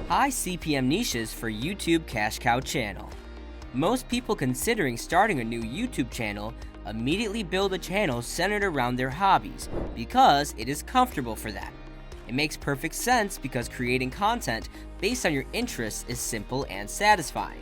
High CPM niches for YouTube cash cow channel. Most people considering starting a new YouTube channel immediately build a channel centered around their hobbies because it is comfortable for them. It makes perfect sense because creating content based on your interests is simple and satisfying.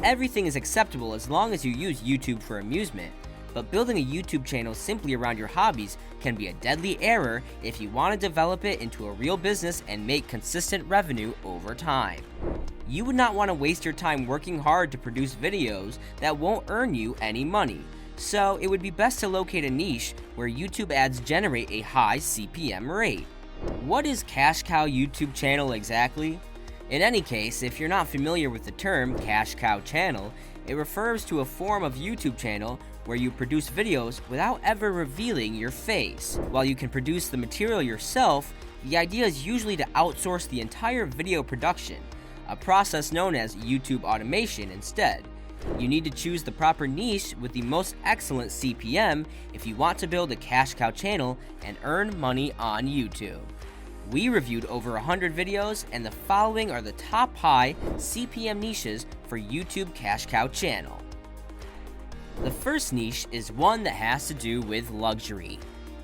Everything is acceptable as long as you use YouTube for amusement, but building a YouTube channel simply around your hobbies can be a deadly error if you want to develop it into a real business and make consistent revenue over time. You would not want to waste your time working hard to produce videos that won't earn you any money, so it would be best to locate a niche where YouTube ads generate a high CPM rate. What is cash cow YouTube channel exactly? In any case, if you're not familiar with the term cash cow channel, it refers to a form of YouTube channel where you produce videos without ever revealing your face. While you can produce the material yourself, the idea is usually to outsource the entire video production, a process known as YouTube automation instead. You need to choose the proper niche with the most excellent CPM if you want to build a cash cow channel and earn money on YouTube. We reviewed over 100 videos, and the following are the top high CPM niches for YouTube cash cow channel. The first niche is one that has to do with luxury.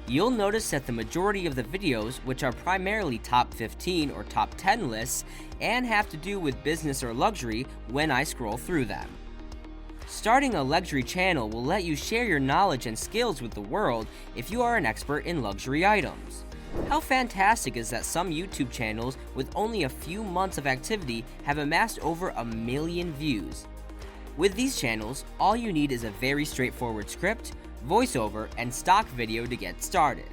You'll notice that the majority of the videos, which are primarily top 15 or top 10 lists, and have to do with business or luxury when I scroll through them. Starting a luxury channel will let you share your knowledge and skills with the world if you are an expert in luxury items. How fantastic is that some YouTube channels with only a few months of activity have amassed over 1 million views. With these channels, all you need is a very straightforward script, voiceover, and stock video to get started.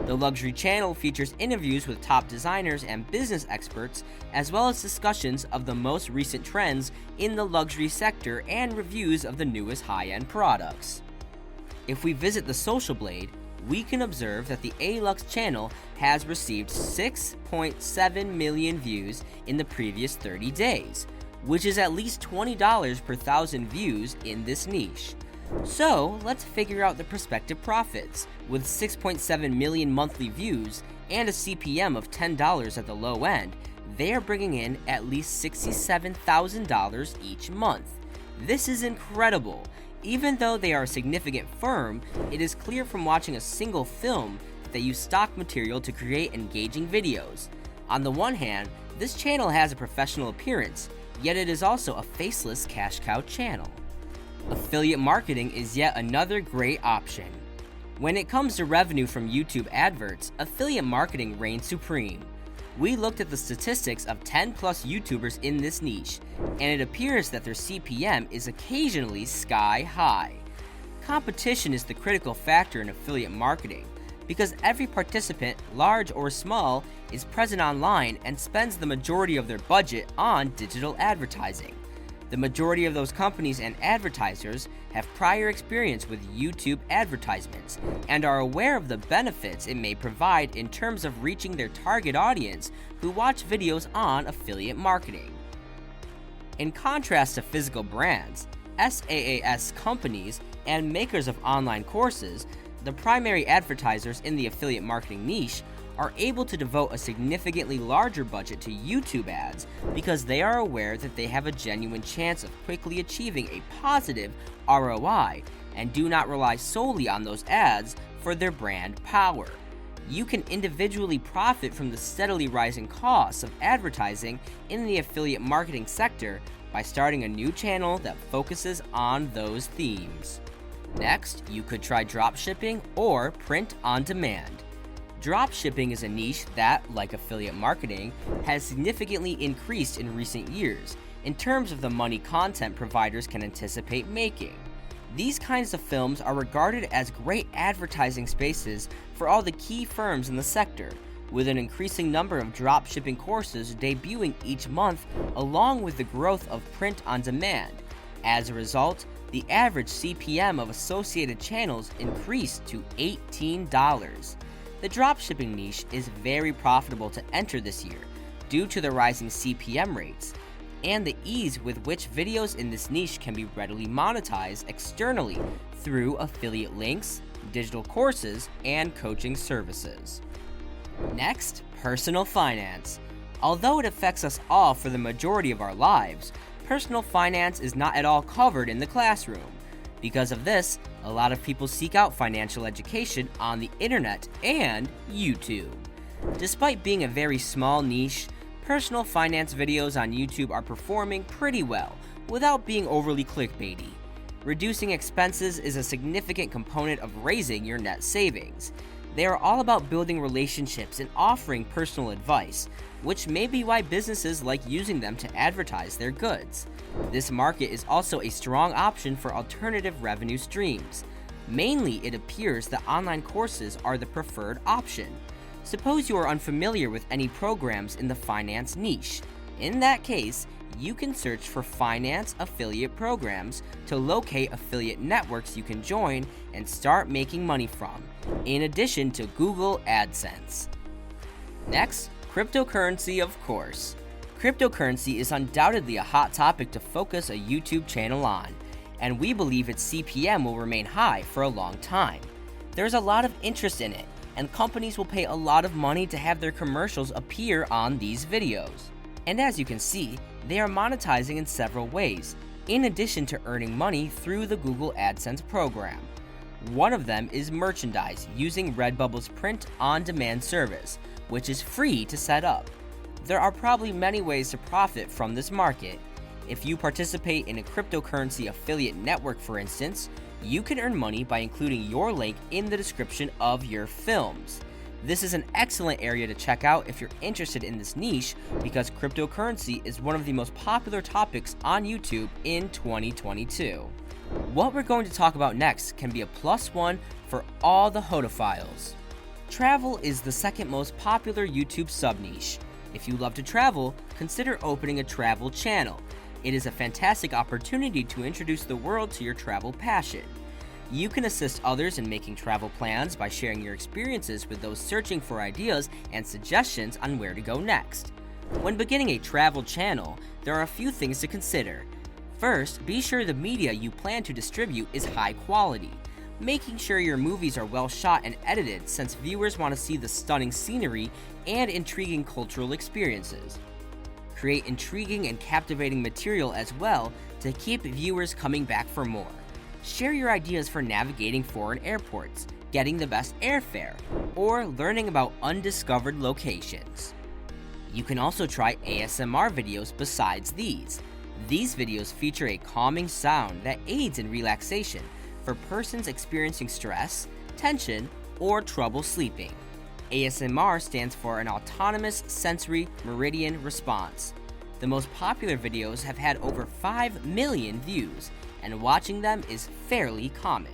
The luxury channel features interviews with top designers and business experts, as well as discussions of the most recent trends in the luxury sector and reviews of the newest high-end products. If we visit the Social Blade, we can observe that the A-Lux channel has received 6.7 million views in the previous 30 days, which is at least $20 per 1,000 views in this niche. So let's figure out the prospective profits. With 6.7 million monthly views and a CPM of $10 at the low end, they are bringing in at least $67,000 each month. This is incredible. Even though they are a significant firm, it is clear from watching a single film that they use stock material to create engaging videos. On the one hand, this channel has a professional appearance, yet it is also a faceless cash cow channel. Affiliate marketing is yet another great option. When it comes to revenue from YouTube adverts, affiliate marketing reigns supreme. We looked at the statistics of 10 plus YouTubers in this niche, and it appears that their CPM is occasionally sky high. Competition is the critical factor in affiliate marketing, because every participant, large or small, is present online and spends the majority of their budget on digital advertising. The majority of those companies and advertisers have prior experience with YouTube advertisements and are aware of the benefits it may provide in terms of reaching their target audience who watch videos on affiliate marketing. In contrast to physical brands, SaaS companies, and makers of online courses, the primary advertisers in the affiliate marketing niche are able to devote a significantly larger budget to YouTube ads because they are aware that they have a genuine chance of quickly achieving a positive ROI and do not rely solely on those ads for their brand power. You can individually profit from the steadily rising costs of advertising in the affiliate marketing sector by starting a new channel that focuses on those themes. Next, you could try dropshipping or print on demand. Dropshipping is a niche that, like affiliate marketing, has significantly increased in recent years in terms of the money content providers can anticipate making. These kinds of films are regarded as great advertising spaces for all the key firms in the sector, with an increasing number of dropshipping courses debuting each month along with the growth of print on demand. As a result, the average CPM of associated channels increased to $18. The dropshipping niche is very profitable to enter this year due to the rising CPM rates and the ease with which videos in this niche can be readily monetized externally through affiliate links, digital courses, and coaching services. Next, personal finance. Although it affects us all for the majority of our lives, personal finance is not at all covered in the classroom. Because of this, a lot of people seek out financial education on the internet and YouTube. Despite being a very small niche, personal finance videos on YouTube are performing pretty well without being overly clickbaity. Reducing expenses is a significant component of raising your net savings. They are all about building relationships and offering personal advice, which may be why businesses like using them to advertise their goods. This market is also a strong option for alternative revenue streams. Mainly, it appears that online courses are the preferred option. Suppose you are unfamiliar with any programs in the finance niche. In that case, you can search for finance affiliate programs to locate affiliate networks you can join and start making money from, in addition to Google AdSense. Next, cryptocurrency, of course. Cryptocurrency is undoubtedly a hot topic to focus a YouTube channel on, and we believe its CPM will remain high for a long time. There's a lot of interest in it, and companies will pay a lot of money to have their commercials appear on these videos. And as you can see, they are monetizing in several ways, in addition to earning money through the Google AdSense program. One of them is merchandise using Redbubble's print-on-demand service, which is free to set up. There are probably many ways to profit from this market. If you participate in a cryptocurrency affiliate network, for instance, you can earn money by including your link in the description of your films. This is an excellent area to check out if you're interested in this niche, because cryptocurrency is one of the most popular topics on YouTube in 2022. What we're going to talk about next can be a +1 for all the hodophiles. Travel is the second most popular YouTube sub-niche. If you love to travel, consider opening a travel channel. It is a fantastic opportunity to introduce the world to your travel passion. You can assist others in making travel plans by sharing your experiences with those searching for ideas and suggestions on where to go next. When beginning a travel channel, there are a few things to consider. First, be sure the media you plan to distribute is high quality. Making sure your movies are well shot and edited, since viewers want to see the stunning scenery and intriguing cultural experiences. Create intriguing and captivating material as well to keep viewers coming back for more. Share your ideas for navigating foreign airports, getting the best airfare, or learning about undiscovered locations. You can also try ASMR videos besides these. These videos feature a calming sound that aids in relaxation for persons experiencing stress, tension, or trouble sleeping. ASMR stands for an autonomous sensory meridian response. The most popular videos have had over 5 million views, and watching them is fairly common.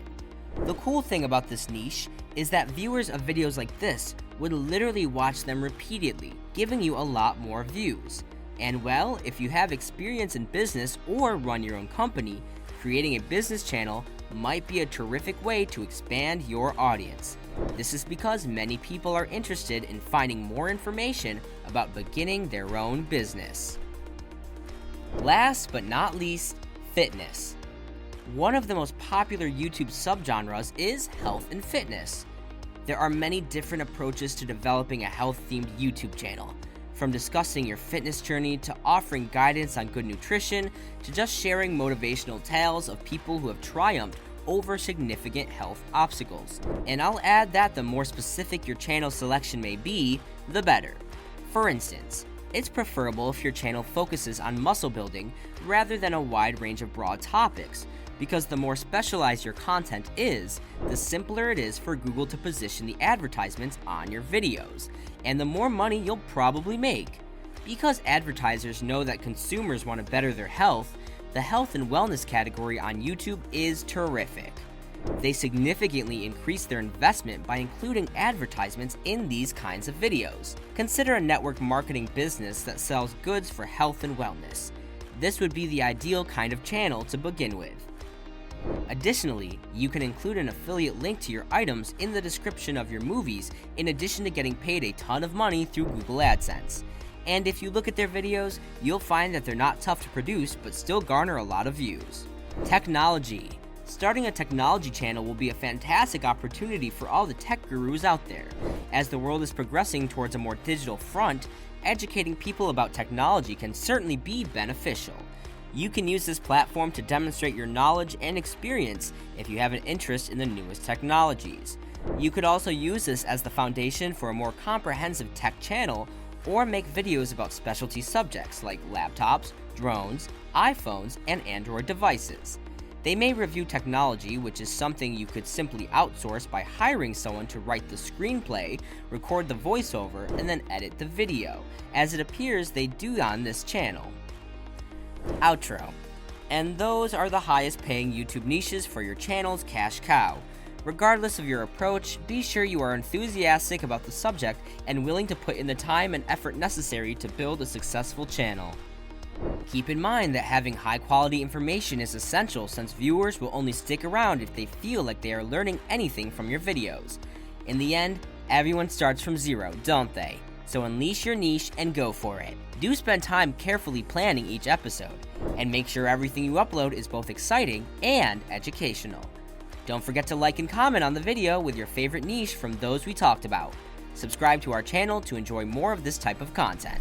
The cool thing about this niche is that viewers of videos like this would literally watch them repeatedly, giving you a lot more views. And well, if you have experience in business or run your own company, creating a business channel might be a terrific way to expand your audience. This is because many people are interested in finding more information about beginning their own business. Last but not least, fitness. One of the most popular YouTube subgenres is health and fitness. There are many different approaches to developing a health-themed YouTube channel, from discussing your fitness journey to offering guidance on good nutrition to just sharing motivational tales of people who have triumphed over significant health obstacles. And I'll add that the more specific your channel selection may be, the better. For instance, it's preferable if your channel focuses on muscle building rather than a wide range of broad topics, because the more specialized your content is, the simpler it is for Google to position the advertisements on your videos, and the more money you'll probably make. Because advertisers know that consumers want to better their health, the health and wellness category on YouTube is terrific. They significantly increase their investment by including advertisements in these kinds of videos. Consider a network marketing business that sells goods for health and wellness. This would be the ideal kind of channel to begin with. Additionally, you can include an affiliate link to your items in the description of your movies, in addition to getting paid a ton of money through Google AdSense. And if you look at their videos, you'll find that they're not tough to produce but still garner a lot of views. Technology. Starting a technology channel will be a fantastic opportunity for all the tech gurus out there. As the world is progressing towards a more digital front, educating people about technology can certainly be beneficial. You can use this platform to demonstrate your knowledge and experience if you have an interest in the newest technologies. You could also use this as the foundation for a more comprehensive tech channel or make videos about specialty subjects like laptops, drones, iPhones, and Android devices. They may review technology, which is something you could simply outsource by hiring someone to write the screenplay, record the voiceover, and then edit the video, as it appears they do on this channel. Outro. And those are the highest paying YouTube niches for your channel's cash cow. Regardless of your approach, be sure you are enthusiastic about the subject and willing to put in the time and effort necessary to build a successful channel. Keep in mind that having high quality information is essential, since viewers will only stick around if they feel like they are learning anything from your videos. In the end, everyone starts from zero, don't they? So unleash your niche and go for it. Do spend time carefully planning each episode, and make sure everything you upload is both exciting and educational. Don't forget to like and comment on the video with your favorite niche from those we talked about. Subscribe to our channel to enjoy more of this type of content.